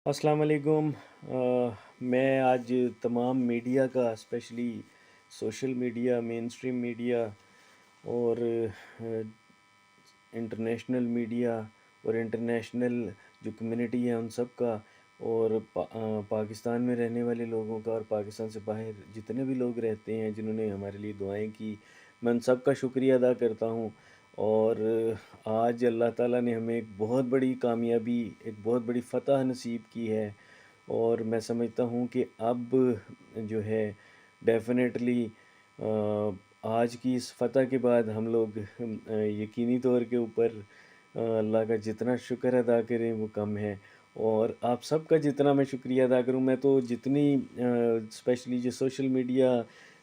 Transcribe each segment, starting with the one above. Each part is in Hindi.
अस्सलाम वालेकुम। मैं आज तमाम मीडिया का specially social media, main stream media और इंटरनेशनल मीडिया और इंटरनेशनल जो कम्युनिटी है उन सब का और पाकिस्तान में रहने वाले लोगों का और पाकिस्तान से बाहर जितने भी लोग रहते हैं जिन्होंने हमारे लिए दुआएं की, मैं उन सब का शुक्रिया अदा करता हूँ। और आज अल्लाह ताला ने हमें एक बहुत बड़ी कामयाबी, एक बहुत बड़ी फ़तह नसीब की है और मैं समझता हूँ कि अब जो है डेफ़िनेटली आज की इस फ़तह के बाद हम लोग यकीनी तौर के ऊपर अल्लाह का जितना शुक्र अदा करें वो कम है। और आप सबका जितना मैं शुक्रिया अदा करूं, मैं तो जितनी स्पेशली जो सोशल मीडिया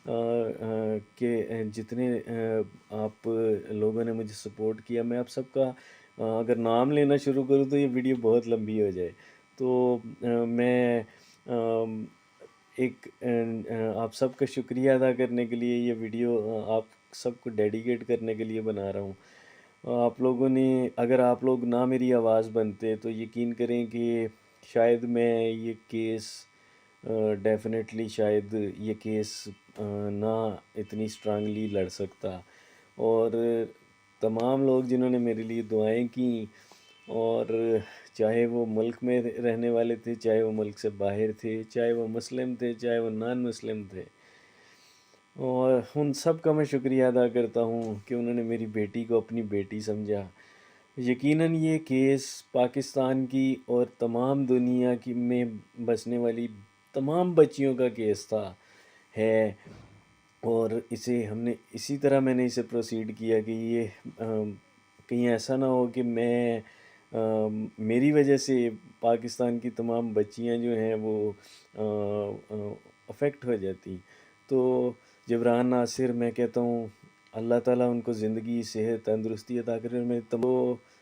के जितने आप लोगों ने मुझे सपोर्ट किया, मैं आप सबका अगर नाम लेना शुरू करूं तो ये वीडियो बहुत लंबी हो जाए। तो मैं एक आप सबका शुक्रिया अदा करने के लिए ये वीडियो आप सबको डेडिकेट करने के लिए बना रहा हूँ। आप लोगों ने, अगर आप लोग ना मेरी आवाज़ बनते तो यकीन करें कि शायद मैं ये केस डेफिनेटली शायद ये केस ना इतनी स्ट्रांगली लड़ सकता। और तमाम लोग जिन्होंने मेरे लिए दुआएं की, और चाहे वो मुल्क में रहने वाले थे, चाहे वो मुल्क से बाहर थे, चाहे वो मुस्लिम थे, चाहे वो नॉन मुस्लिम थे, और उन सब का मैं शुक्रिया अदा करता हूँ कि उन्होंने मेरी बेटी को अपनी बेटी समझा। यकीनन ये केस पाकिस्तान की और तमाम दुनिया की में बसने वाली तमाम बच्चियों का केस है। और इसे हमने इसी तरह मैंने इसे प्रोसीड किया कि ये कहीं ऐसा ना हो कि मैं मेरी वजह से पाकिस्तान की तमाम बच्चियां जो हैं वो अफेक्ट हो जाती। तो जबरान नासिर, मैं कहता हूँ अल्लाह ताला उनको ज़िंदगी, सेहत, तंदुरुस्ती अता करे। मैं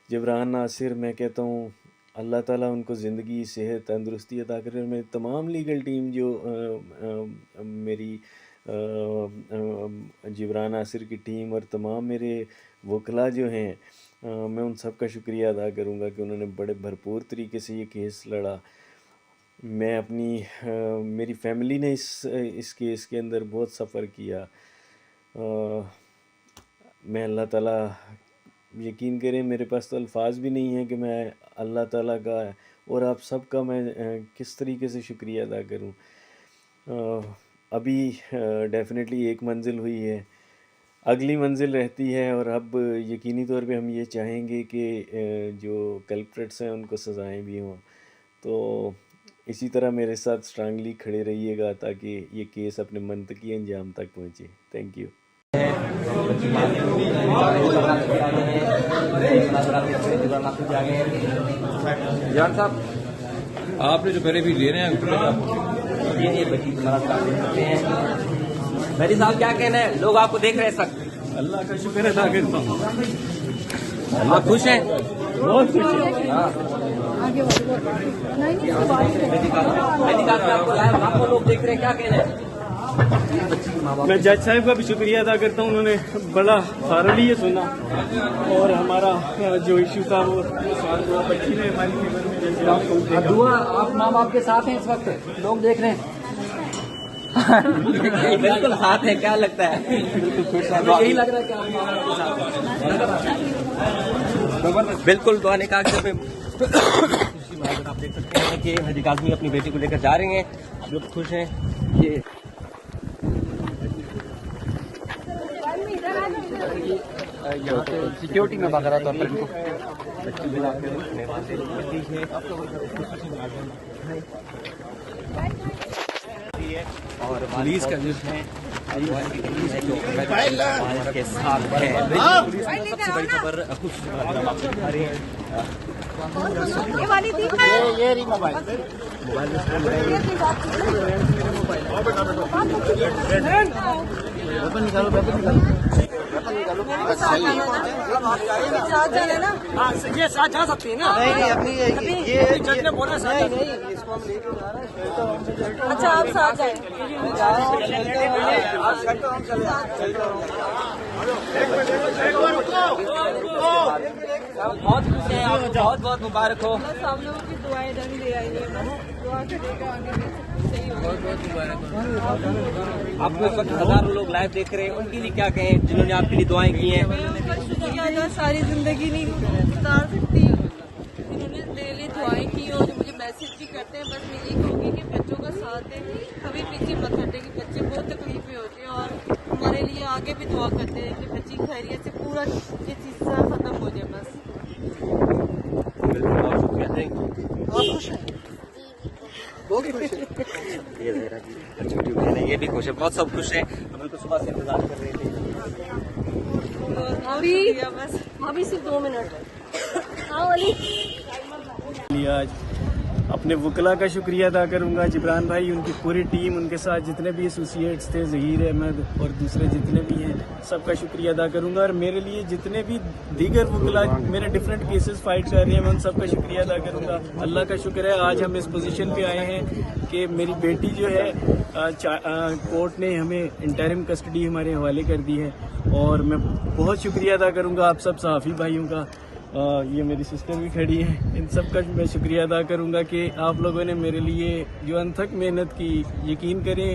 जबरान नासिर, मैं कहता हूँ अल्लाह ताला उनको ज़िंदगी, सेहत, तंदुरुस्ती अता करे। और मेरी तमाम लीगल टीम जो मेरी जबरान नासिर की टीम और तमाम मेरे वकला जो हैं, मैं उन सब का शुक्रिया अदा करूँगा कि उन्होंने बड़े भरपूर तरीके से ये केस लड़ा। मैं मेरी फैमिली ने इस केस के अंदर बहुत सफ़र किया। मैं अल्लाह ताला, यकीन करें मेरे पास तो अल्फाज भी नहीं है कि मैं अल्लाह ताला का और आप सब का मैं किस तरीके से शुक्रिया अदा करूं। अभी डेफिनेटली एक मंजिल हुई है, अगली मंजिल रहती है, और अब यकीनी तौर पे हम ये चाहेंगे कि जो कल्प्रेट्स हैं उनको सज़ाएं भी हों। तो इसी तरह मेरे साथ स्ट्रांगली खड़े रहिएगा ताकि ये केस अपने मंतकी अंजाम तक पहुँचे। Thank you. यार साहब, आपने जो पहले भी ले रहे हैं मेरी साहब क्या कहना है? लोग आपको देख रहे हैं सर। अल्लाह का शुक्र अदा करता हूँ। आप खुश हैं? बहुत खुश है। आपको लोग देख रहे हैं, क्या कहना है? मैं जज साहब का भी शुक्रिया अदा करता हूँ, उन्होंने बड़ा थारली ये सुना और हमारा जो इशू था वो सॉल्व हुआ। बच्ची ने हमारी फेवर में जैसे दुआ, आप माँ बाप के साथ हैं इस वक्त, लोग देख रहे हैं। बिल्कुल साथ है, क्या लगता है? यही लग रहा है कि आप माँ बाप के साथ। बिल्कुल दुआ निकाह पे आप देख सकते हैं कि हजी काज़मी अपनी बेटी को लेकर जा रहे हैं, लोग खुश हैं। ये सिक्योरिटी में बाकायदा तौर पर इनको बच्चे मिला और पुलिस का जो है के साथ है। सबसे बड़ी खबर ये रही मोबाइल निकालो, ये साथ जा सकती है ना? नहीं, अपनी ये जज ने बोला नहीं, इसको हम लेके जा रहे हैं। अच्छा, आप साथ जाए। बहुत खुश हैं, आपको बहुत बहुत मुबारक हो। सब लोगों की दुआएं जरूर ले आइए, दुआ करेगा आगे भी सही होगा। आपको इस वक्त हजारों लोग लाइव देख रहे हैं, उनके लिए क्या कहें जिन्होंने आपके लिए दुआएं की हैं? मैं उनका शुक्रिया अदा सारी जिंदगी नहीं उतार सकती, जिन्होंने मेरे लिए दुआएं की और जो मुझे मैसेज भी करते हैं। बस मैं यही कहूँगी कि बच्चों का साथ दें, कभी पीछे मत हटें कि बच्चे बहुत तकलीफें होती हैं और हमारे लिए आगे भी दुआ करते हैं कि बच्ची खैरियत से पूरा ये चीज़ खत्म हो जाए। बस बहुत शुक्रिया, थैंक यू। ये भी खुश है, बहुत सब खुश है। हम बिल्कुल सुबह से इंतजार कर रहे थे। अभी सिर्फ 2 मिनट। आज अपने वकला का शुक्रिया अदा करूंगा, जिब्रान भाई, उनकी पूरी टीम, उनके साथ जितने भी एसोसिएट्स थे, ज़हीर अहमद और दूसरे जितने भी हैं, सबका शुक्रिया अदा करूंगा। और मेरे लिए जितने भी दीगर वकला मेरे डिफरेंट केसेस फाइट कर रहे हैं, मैं उन सबका शुक्रिया अदा करूंगा। अल्लाह का शुक्र है आज हम इस पोजीशन पे आए हैं कि मेरी बेटी जो है कोर्ट ने हमें इंटरिम कस्टडी हमारे हवाले कर दी है। और मैं बहुत शुक्रिया अदा करूंगा आप सब सहाफ़ी भाइयों का। ये मेरी सिस्टर भी खड़ी है, इन सब का मैं शुक्रिया अदा करूंगा कि आप लोगों ने मेरे लिए जो अनथक मेहनत की। यकीन करें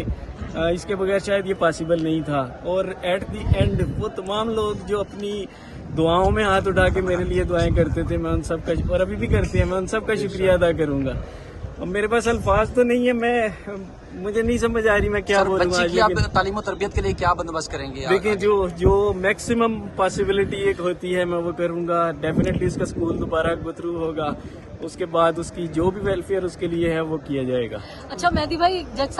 इसके बगैर शायद ये पॉसिबल नहीं था। और एट द एंड वो तमाम लोग जो अपनी दुआओं में हाथ उठा के मेरे लिए दुआएं करते थे, मैं उन सब का, और अभी भी करते हैं, मैं उन सब का शुक्रिया अदा करूंगा। अब मेरे पास अल्फाज तो नहीं है, मुझे नहीं समझ आ रही मैं क्या बोलूँ। बच्ची की आप तालीम और तरबियत के लिए क्या बंदोबस्त करेंगे? देखिए, जो मैक्सिमम पॉसिबिलिटी एक होती है मैं वो करूँगा। डेफिनेटली उसका स्कूल दोबारा गो थ्रू होगा, उसके बाद उसकी जो भी वेलफेयर उसके लिए है वो किया जाएगा। अच्छा मेहदी भाई, जज साहब